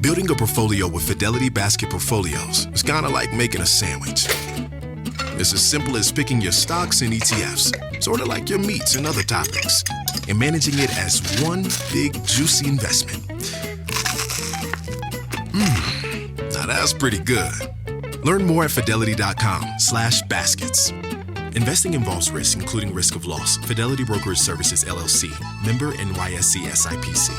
Building a portfolio with Fidelity Basket Portfolios is kind of like making a sandwich. It's as simple as picking your stocks and ETFs, sort of like your meats and other topics, and managing it as one big, juicy investment. Now that's pretty good. Learn more at fidelity.com/baskets. Investing involves risk, including risk of loss. Fidelity Brokerage Services, LLC. Member NYSE SIPC.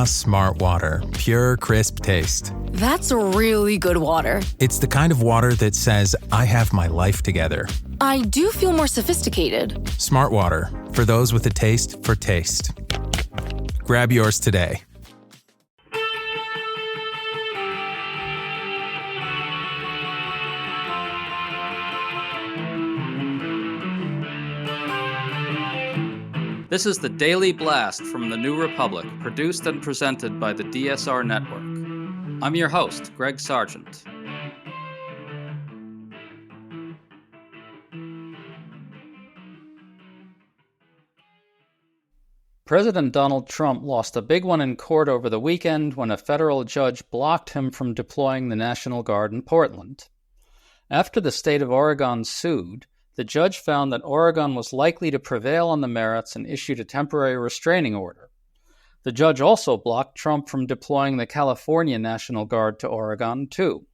Smart water. Pure, crisp taste. That's really good water. It's the kind of water that says, I have my life together. I do feel more sophisticated. Smart water. For those with a taste for taste. Grab yours today. This is the Daily Blast from the New Republic, produced and presented by the DSR Network. I'm your host, Greg Sargent. President Donald Trump lost a big one in court over the weekend when a federal judge blocked him from deploying the National Guard in Portland. After the state of Oregon sued, the judge found that Oregon was likely to prevail on the merits and issued a temporary restraining order. The judge also blocked Trump from deploying the California National Guard to Oregon, too.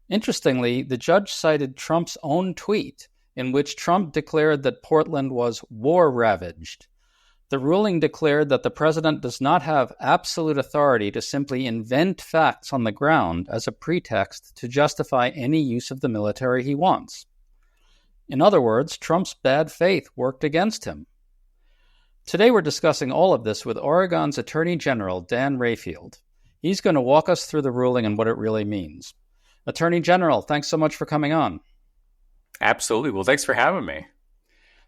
Interestingly, the judge cited Trump's own tweet, in which Trump declared that Portland was war-ravaged. The ruling declared that the president does not have absolute authority to simply invent facts on the ground as a pretext to justify any use of the military he wants. In other words, Trump's bad faith worked against him. Today we're discussing all of this with Oregon's Attorney General, Dan Rayfield. He's going to walk us through the ruling and what it really means. Attorney General, thanks so much for coming on. Absolutely. Well, thanks for having me.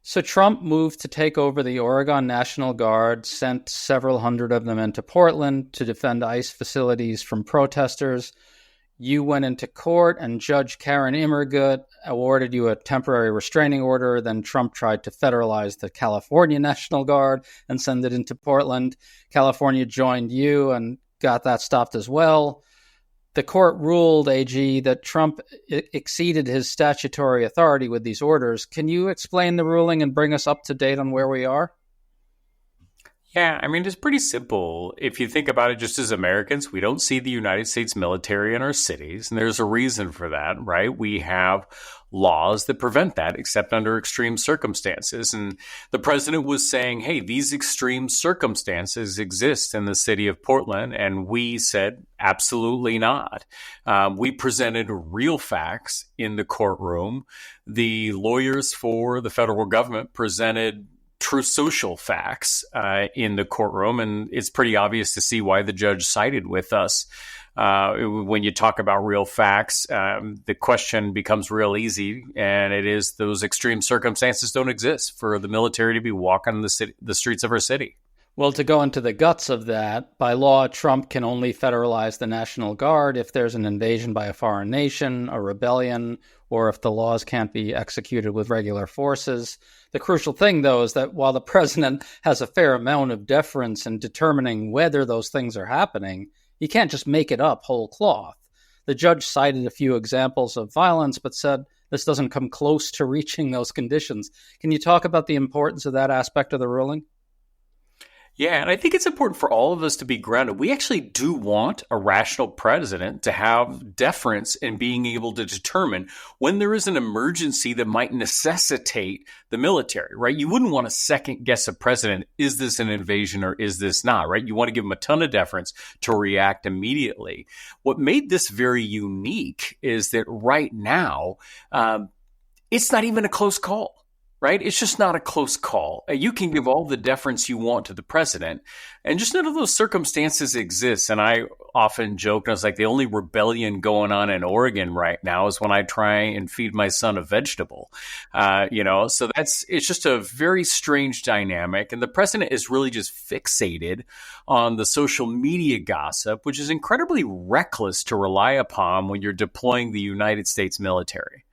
So Trump moved to take over the Oregon National Guard, sent several hundred of them into Portland to defend ICE facilities from protesters. You went into court and Judge Karen Immergut awarded you a temporary restraining order. Then Trump tried to federalize the California National Guard and send it into Portland. California joined you and got that stopped as well. The court ruled, AG, that Trump exceeded his statutory authority with these orders. Can you explain the ruling and bring us up to date on where we are? Yeah, I mean, it's pretty simple. If you think about it just as Americans, we don't see the United States military in our cities, and there's a reason for that, right? We have laws that prevent that, except under extreme circumstances. And the president was saying, hey, these extreme circumstances exist in the city of Portland, and we said, absolutely not. We presented real facts in the courtroom. The lawyers for the federal government presented true social facts in the courtroom, and it's pretty obvious to see why the judge sided with us. When you talk about real facts, the question becomes real easy, and it is those extreme circumstances don't exist for the military to be walking the streets of our city. Well, to go into the guts of that, by law, Trump can only federalize the National Guard if there's an invasion by a foreign nation, a rebellion, or if the laws can't be executed with regular forces. The crucial thing, though, is that while the president has a fair amount of deference in determining whether those things are happening, he can't just make it up whole cloth. The judge cited a few examples of violence, but said this doesn't come close to reaching those conditions. Can you talk about the importance of that aspect of the ruling? Yeah, and I think it's important for all of us to be grounded. We actually do want a rational president to have deference in being able to determine when there is an emergency that might necessitate the military, right? You wouldn't want to second guess a president. Is this an invasion or is this not, right? You want to give him a ton of deference to react immediately. What made this very unique is that right now, it's not even a close call. Right? It's just not a close call. You can give all the deference you want to the president, and just none of those circumstances exist. And I often joke, and I was like, the only rebellion going on in Oregon right now is when I try and feed my son a vegetable. So it's just a very strange dynamic. And the president is really just fixated on the social media gossip, which is incredibly reckless to rely upon when you're deploying the United States military.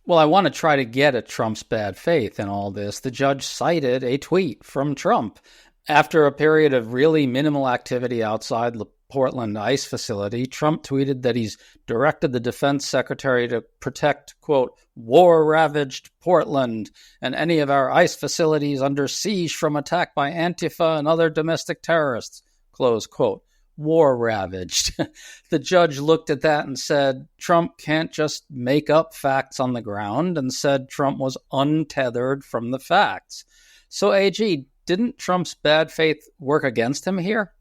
Well, I want to try to get at Trump's bad faith in all this. The judge cited a tweet from Trump. After a period of really minimal activity outside the Portland ICE facility, Trump tweeted that he's directed the defense secretary to protect, quote, war-ravaged Portland and any of our ICE facilities under siege from attack by Antifa and other domestic terrorists, close quote. War-ravaged. The judge looked at that and said, Trump can't just make up facts on the ground, and said Trump was untethered from the facts. So, AG, didn't Trump's bad faith work against him here?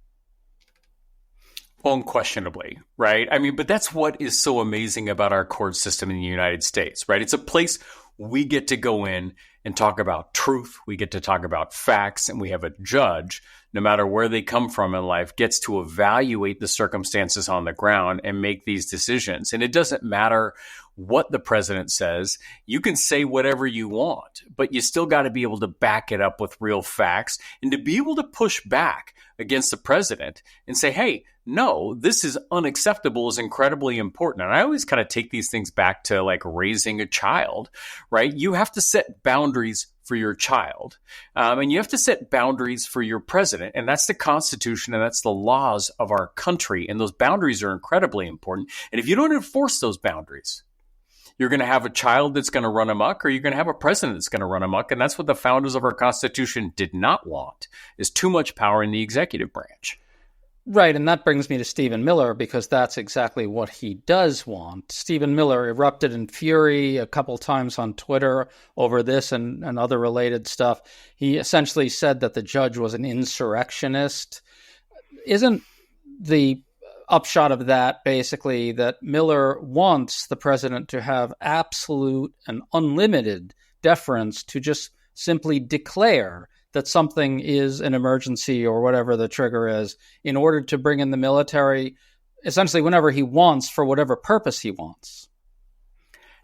Well, unquestionably, right? I mean, but that's what is so amazing about our court system in the United States, right? It's a place we get to go in and talk about truth. We get to talk about facts, and we have a judge, no matter where they come from in life, gets to evaluate the circumstances on the ground and make these decisions. And it doesn't matter what the president says. You can say whatever you want, but you still got to be able to back it up with real facts, and to be able to push back against the president and say, hey, no, this is unacceptable is incredibly important. And I always kind of take these things back to like raising a child, right? You have to set boundaries for your child. And you have to set boundaries for your president. And that's the Constitution, and that's the laws of our country. And those boundaries are incredibly important. And if you don't enforce those boundaries, you're going to have a child that's going to run amok, or you're going to have a president that's going to run amok. And that's what the founders of our Constitution did not want, is too much power in the executive branch. Right, and that brings me to Stephen Miller, because that's exactly what he does want. Stephen Miller erupted in fury a couple times on Twitter over this and other related stuff. He essentially said that the judge was an insurrectionist. Isn't the upshot of that basically that Miller wants the president to have absolute and unlimited deference to just simply declare that something is an emergency or whatever the trigger is, in order to bring in the military essentially whenever he wants for whatever purpose he wants?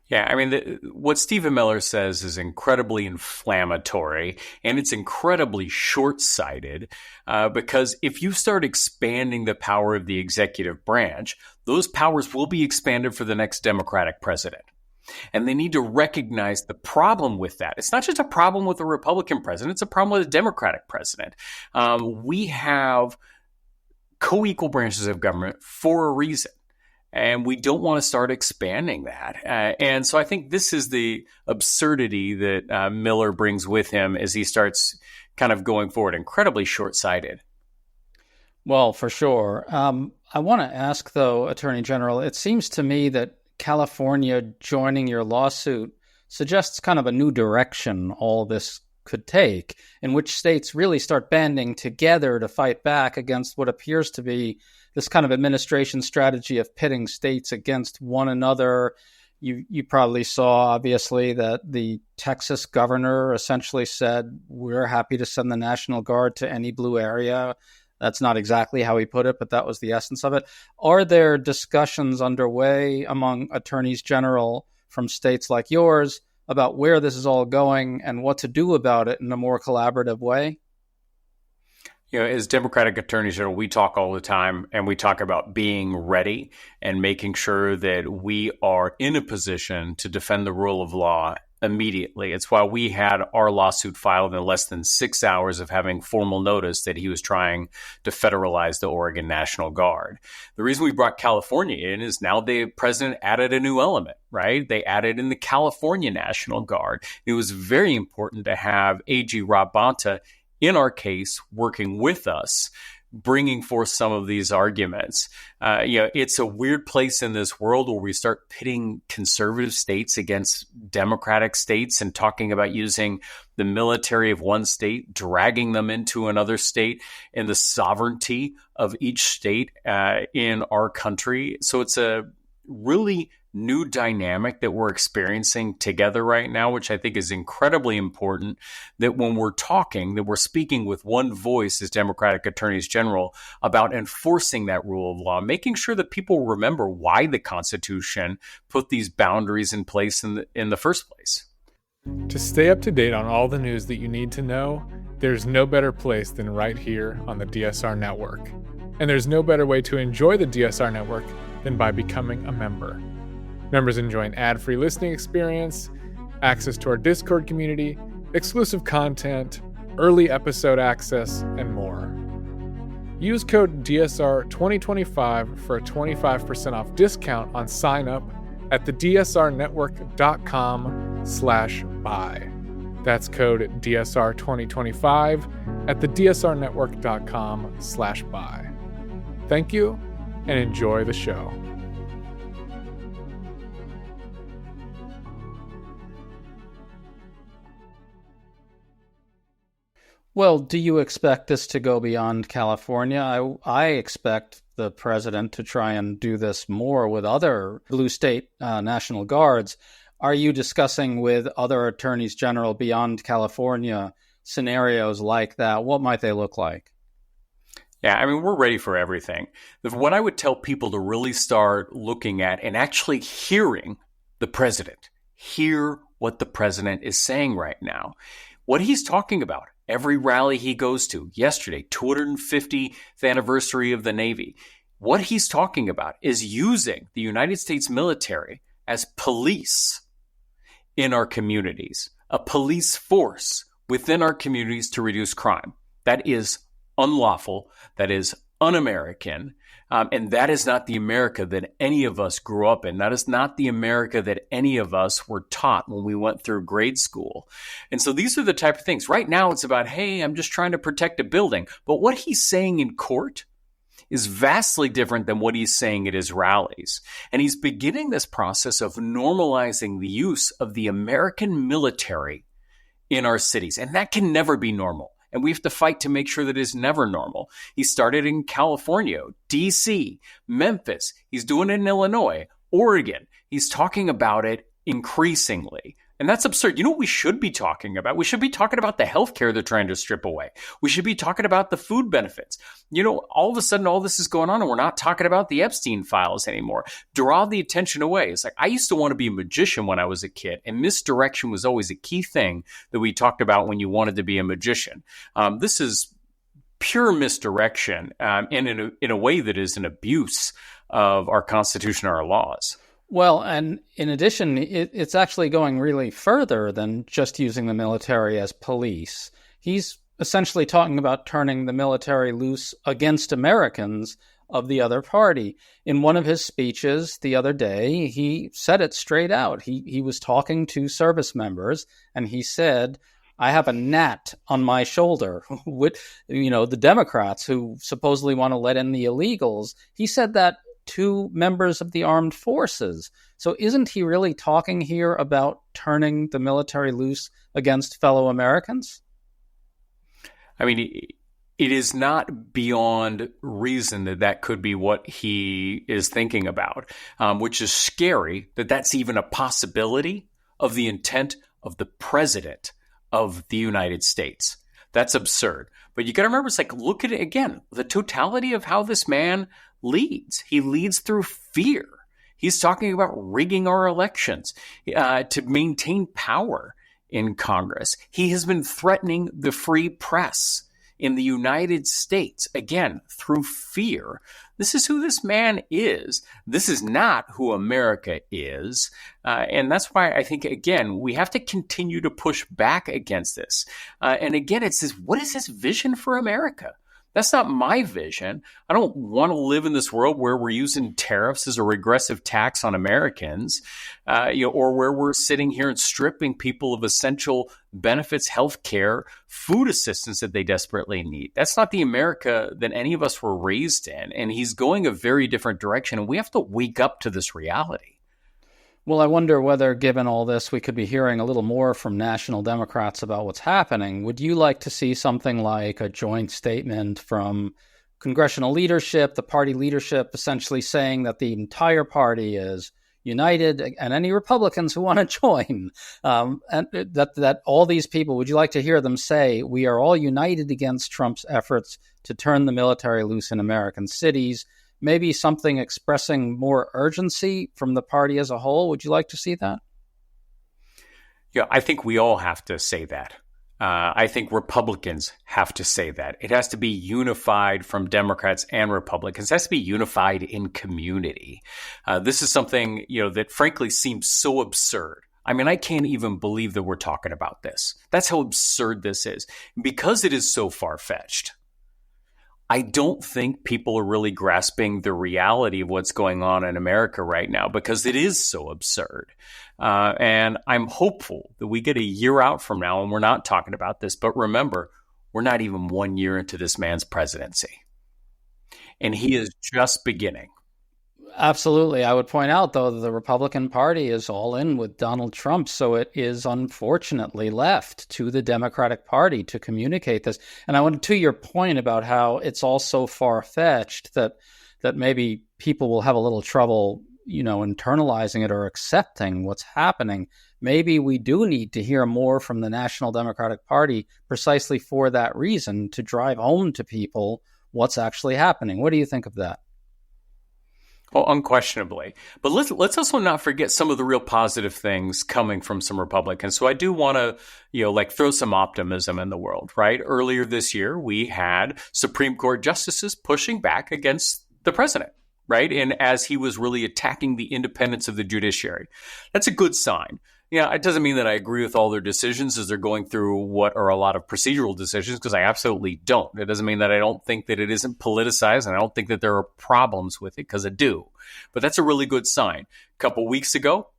Yeah, I mean, what Stephen Miller says is incredibly inflammatory, and it's incredibly short-sighted, because if you start expanding the power of the executive branch, those powers will be expanded for the next Democratic president. And they need to recognize the problem with that. It's not just a problem with a Republican president, it's a problem with a Democratic president. We have co-equal branches of government for a reason. And we don't want to start expanding that. And so I think this is the absurdity that Miller brings with him as he starts kind of going forward. Incredibly short-sighted. Well, for sure. I want to ask, though, Attorney General, it seems to me that California joining your lawsuit suggests kind of a new direction all this could take, in which states really start banding together to fight back against what appears to be this kind of administration strategy of pitting states against one another. You probably saw, obviously, that the Texas governor essentially said, we're happy to send the National Guard to any blue area. That's not exactly how he put it, but that was the essence of it. Are there discussions underway among attorneys general from states like yours about where this is all going and what to do about it in a more collaborative way? You know, as Democratic attorneys general, we talk all the time, and we talk about being ready and making sure that we are in a position to defend the rule of law immediately. It's why we had our lawsuit filed in less than 6 hours of having formal notice that he was trying to federalize the Oregon National Guard. The reason we brought California in is now the president added a new element, right? They added in the California National Guard. It was very important to have AG Rob Bonta in our case working with us, bringing forth some of these arguments. It's a weird place in this world where we start pitting conservative states against Democratic states and talking about using the military of one state, dragging them into another state, and the sovereignty of each state in our country. So it's a really new dynamic that we're experiencing together right now, which I think is incredibly important, that when we're talking, that we're speaking with one voice as Democratic attorneys general about enforcing that rule of law, making sure that people remember why the Constitution put these boundaries in place in the first place. To stay up to date on all the news that you need to know, there's no better place than right here on the DSR Network. And there's no better way to enjoy the DSR Network than by becoming a member. Members enjoy an ad-free listening experience, access to our Discord community, exclusive content, early episode access, and more. Use code DSR2025 for a 25% off discount on sign up at thedsrnetwork.com/buy. That's code DSR2025 at thedsrnetwork.com/buy. Thank you and enjoy the show. Well, do you expect this to go beyond California? I expect the president to try and do this more with other blue state National Guards. Are you discussing with other attorneys general beyond California scenarios like that? What might they look like? Yeah, I mean, we're ready for everything. What I would tell people to really start looking at and actually hearing the president, hear what the president is saying right now, what he's talking about. Every rally he goes to, yesterday, 250th anniversary of the Navy, what he's talking about is using the United States military as police in our communities, a police force within our communities to reduce crime. That is unlawful. That is un-American. And that is not the America that any of us grew up in. That is not the America that any of us were taught when we went through grade school. And so these are the type of things. Right now it's about, hey, I'm just trying to protect a building. But what he's saying in court is vastly different than what he's saying at his rallies. And he's beginning this process of normalizing the use of the American military in our cities. And that can never be normal. And we have to fight to make sure that it is never normal. He started in California, D.C., Memphis. He's doing it in Illinois, Oregon. He's talking about it increasingly. And that's absurd. You know what we should be talking about? We should be talking about the healthcare they're trying to strip away. We should be talking about the food benefits. You know, all of a sudden, all this is going on, and we're not talking about the Epstein files anymore. Draw the attention away. It's like, I used to want to be a magician when I was a kid, and misdirection was always a key thing that we talked about when you wanted to be a magician. This is pure misdirection, and in a way that is an abuse of our Constitution or our laws. Well, and in addition, it's actually going really further than just using the military as police. He's essentially talking about turning the military loose against Americans of the other party. In one of his speeches the other day, he said it straight out. He was talking to service members, and he said, I have a gnat on my shoulder with, the Democrats who supposedly want to let in the illegals. He said that to members of the armed forces. So isn't he really talking here about turning the military loose against fellow Americans? I mean, it is not beyond reason that could be what he is thinking about, which is scary that that's even a possibility of the intent of the president of the United States. That's absurd. But you got to remember, it's like, look at it again, the totality of how this man leads. He leads through fear. He's talking about rigging our elections to maintain power in Congress. He has been threatening the free press in the United States, again, through fear. This is who this man is. This is not who America is. And that's why I think, again, we have to continue to push back against this. And again, it's this, what is his vision for America? That's not my vision. I don't want to live in this world where we're using tariffs as a regressive tax on Americans, or where we're sitting here and stripping people of essential benefits, health care, food assistance that they desperately need. That's not the America that any of us were raised in. And he's going a very different direction. And we have to wake up to this reality. Well, I wonder whether, given all this, we could be hearing a little more from national Democrats about what's happening. Would you like to see something like a joint statement from congressional leadership, the party leadership, essentially saying that the entire party is united, and any Republicans who want to join, and that all these people, would you like to hear them say, we are all united against Trump's efforts to turn the military loose in American cities? Maybe something expressing more urgency from the party as a whole. Would you like to see that? Yeah, I think we all have to say that. I think Republicans have to say that. It has to be unified from Democrats and Republicans. It has to be unified in community. This is something, that frankly seems so absurd. I mean, I can't even believe that we're talking about this. That's how absurd this is. Because it is so far-fetched, I don't think people are really grasping the reality of what's going on in America right now because it is so absurd. And I'm hopeful that we get a year out from now and we're not talking about this. But remember, we're not even 1 year into this man's presidency. And he is just beginning. Absolutely. I would point out, though, that the Republican Party is all in with Donald Trump, so it is unfortunately left to the Democratic Party to communicate this. And I want to your point about how it's all so far-fetched that maybe people will have a little trouble, internalizing it or accepting what's happening. Maybe we do need to hear more from the National Democratic Party precisely for that reason, to drive home to people what's actually happening. What do you think of that? Well, unquestionably. But let's also not forget some of the real positive things coming from some Republicans. So I do want to, throw some optimism in the world, right? Earlier this year, we had Supreme Court justices pushing back against the president, right? And as he was really attacking the independence of the judiciary. That's a good sign. Yeah, it doesn't mean that I agree with all their decisions as they're going through what are a lot of procedural decisions, because I absolutely don't. It doesn't mean that I don't think that it isn't politicized, and I don't think that there are problems with it, because I do. But that's a really good sign. A couple weeks ago,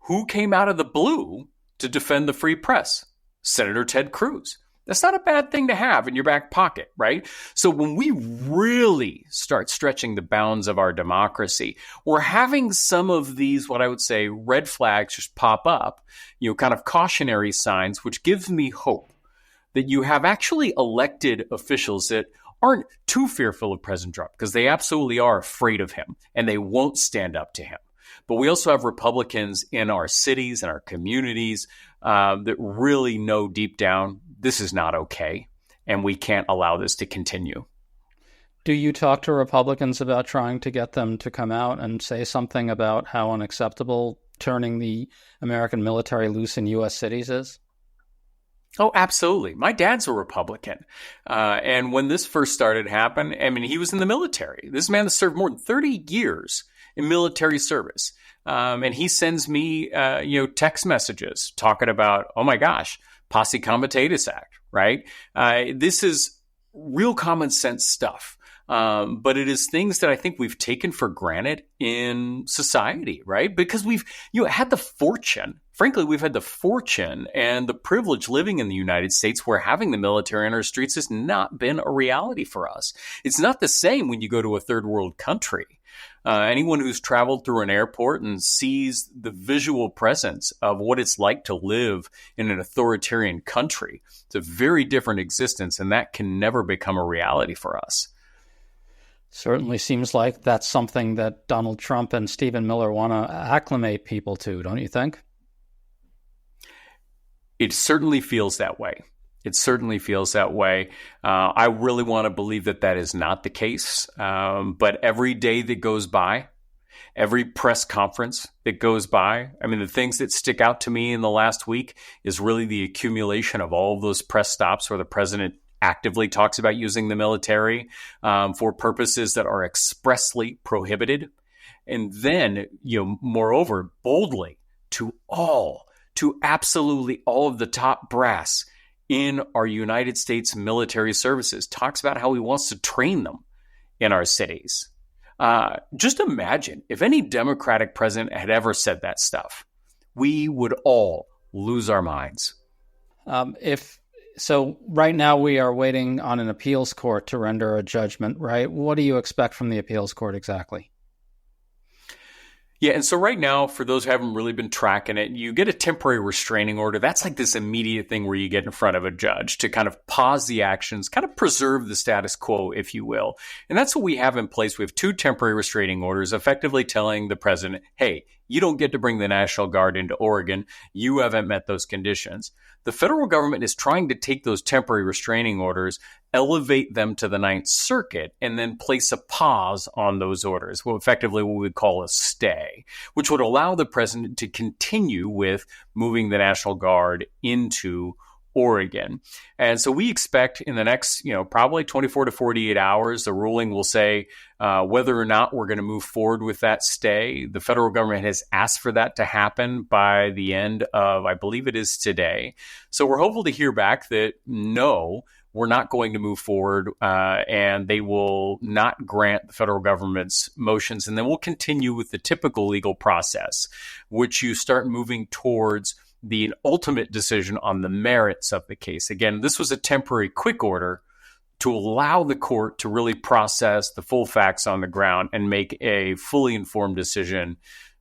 who came out of the blue to defend the free press? Senator Ted Cruz. That's not a bad thing to have in your back pocket, right? So when we really start stretching the bounds of our democracy, we're having some of these, what I would say, red flags just pop up, kind of cautionary signs, which gives me hope that you have actually elected officials that aren't too fearful of President Trump, because they absolutely are afraid of him and they won't stand up to him. But we also have Republicans in our cities and our communities that really know deep down this is not okay, and we can't allow this to continue. Do you talk to Republicans about trying to get them to come out and say something about how unacceptable turning the American military loose in U.S. cities is? Oh, absolutely. My dad's a Republican. And when this first started happening, I mean, he was in the military. This man has served more than 30 years in military service. And he sends me, text messages talking about, oh my gosh, Posse Comitatus Act, right? This is real common sense stuff. But it is things that I think we've taken for granted in society, right? Because we've had the fortune, frankly, we've had the fortune and the privilege living in the United States where having the military on our streets has not been a reality for us. It's not the same when you go to a third world country. Anyone who's traveled through an airport and sees the visual presence of what it's like to live in an authoritarian country, it's a very different existence, and that can never become a reality for us. Certainly seems like that's something that Donald Trump and Stephen Miller want to acclimate people to, don't you think? It certainly feels that way. It certainly feels that way. I really want to believe that that is not the case. But every day that goes by, every press conference that goes by, I mean, the things that stick out to me in the last week is really the accumulation of all of those press stops where the president actively talks about using the military for purposes that are expressly prohibited. And then, moreover, boldly to absolutely all of the top brass in our United States military services, talks about how he wants to train them in our cities. Just imagine if any Democratic president had ever said that stuff, we would all lose our minds. So right now we are waiting on an appeals court to render a judgment, right? What do you expect from the appeals court exactly? Yeah, and so right now, for those who haven't really been tracking it, you get a temporary restraining order. That's like this immediate thing where you get in front of a judge to kind of pause the actions, kind of preserve the status quo, if you will. And that's what we have in place. We have 2 temporary restraining orders, effectively telling the president, hey, you don't get to bring the National Guard into Oregon. You haven't met those conditions. The federal government is trying to take those temporary restraining orders, elevate them to the Ninth Circuit, and then place a pause on those orders, well, effectively what we would call a stay, which would allow the president to continue with moving the National Guard into Oregon. And so we expect in the next, probably 24 to 48 hours, the ruling will say whether or not we're going to move forward with that stay. The federal government has asked for that to happen by the end of, I believe it is today. So we're hopeful to hear back that no, we're not going to move forward, and they will not grant the federal government's motions. And then we'll continue with the typical legal process, which you start moving towards the ultimate decision on the merits of the case. Again, this was a temporary quick order to allow the court to really process the full facts on the ground and make a fully informed decision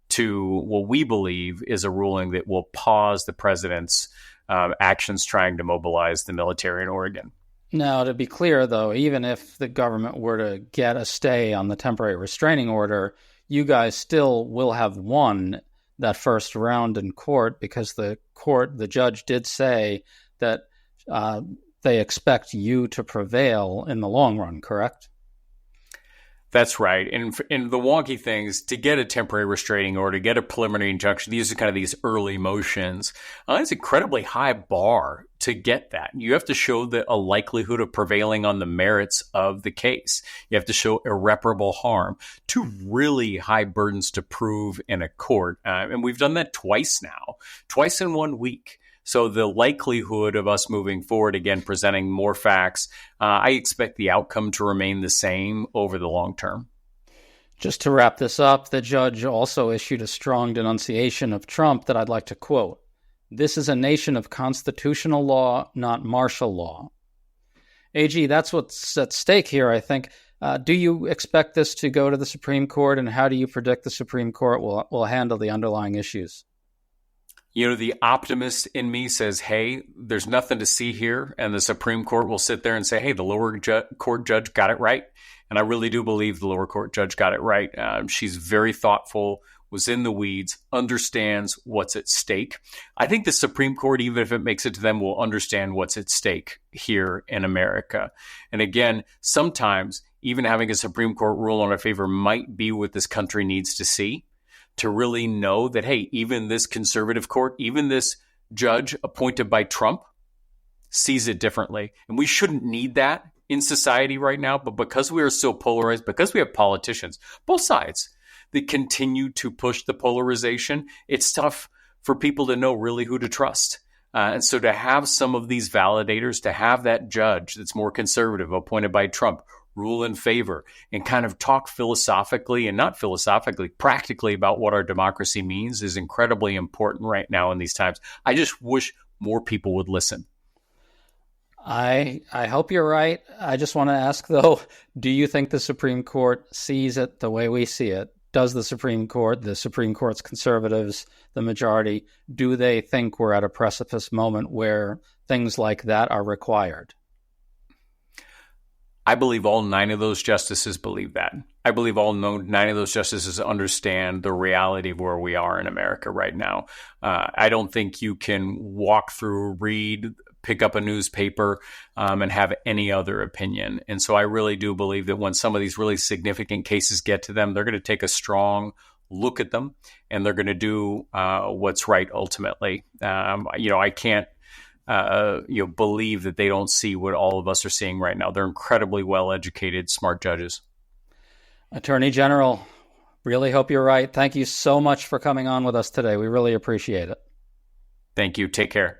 to what we believe is a ruling that will pause the president's actions trying to mobilize the military in Oregon. Now, to be clear, though, even if the government were to get a stay on the temporary restraining order, you guys still will have won that first round in court, because the judge did say that they expect you to prevail in the long run, correct? That's right. And the wonky things, to get a temporary restraining order, to get a preliminary injunction, these are kind of these early motions. It's an incredibly high bar to get that. You have to show a likelihood of prevailing on the merits of the case. You have to show irreparable harm. Two really high burdens to prove in a court. And we've done that twice now, twice in 1 week. So the likelihood of us moving forward, again, presenting more facts, I expect the outcome to remain the same over the long term. Just to wrap this up, the judge also issued a strong denunciation of Trump that I'd like to quote. "This is a nation of constitutional law, not martial law." AG, that's what's at stake here, I think. Do you expect this to go to the Supreme Court, and how do you predict the Supreme Court will handle the underlying issues? The optimist in me says, hey, there's nothing to see here. And the Supreme Court will sit there and say, hey, the lower court judge got it right. And I really do believe the lower court judge got it right. She's very thoughtful, was in the weeds, understands what's at stake. I think the Supreme Court, even if it makes it to them, will understand what's at stake here in America. And again, sometimes even having a Supreme Court rule on our favor might be what this country needs to see, to really know that, hey, even this conservative court, even this judge appointed by Trump sees it differently. And we shouldn't need that in society right now. But because we are so polarized, because we have politicians, both sides, that continue to push the polarization, it's tough for people to know really who to trust. And so to have some of these validators, to have that judge that's more conservative appointed by Trump rule in favor and kind of talk philosophically, and not philosophically, practically about what our democracy means is incredibly important right now in these times. I just wish more people would listen. I hope you're right. I just want to ask, though, do you think the Supreme Court sees it the way we see it? Does the Supreme Court's conservatives, the majority, do they think we're at a precipice moment where things like that are required? I believe all 9 of those justices believe that. I believe all 9 of those justices understand the reality of where we are in America right now. I don't think you can walk through, read, pick up a newspaper, and have any other opinion. And so I really do believe that when some of these really significant cases get to them, they're going to take a strong look at them, and they're going to do what's right ultimately. I can't believe that they don't see what all of us are seeing right now. They're incredibly well-educated, smart judges. Attorney General, really hope you're right. Thank you so much for coming on with us today. We really appreciate it. Thank you. Take care.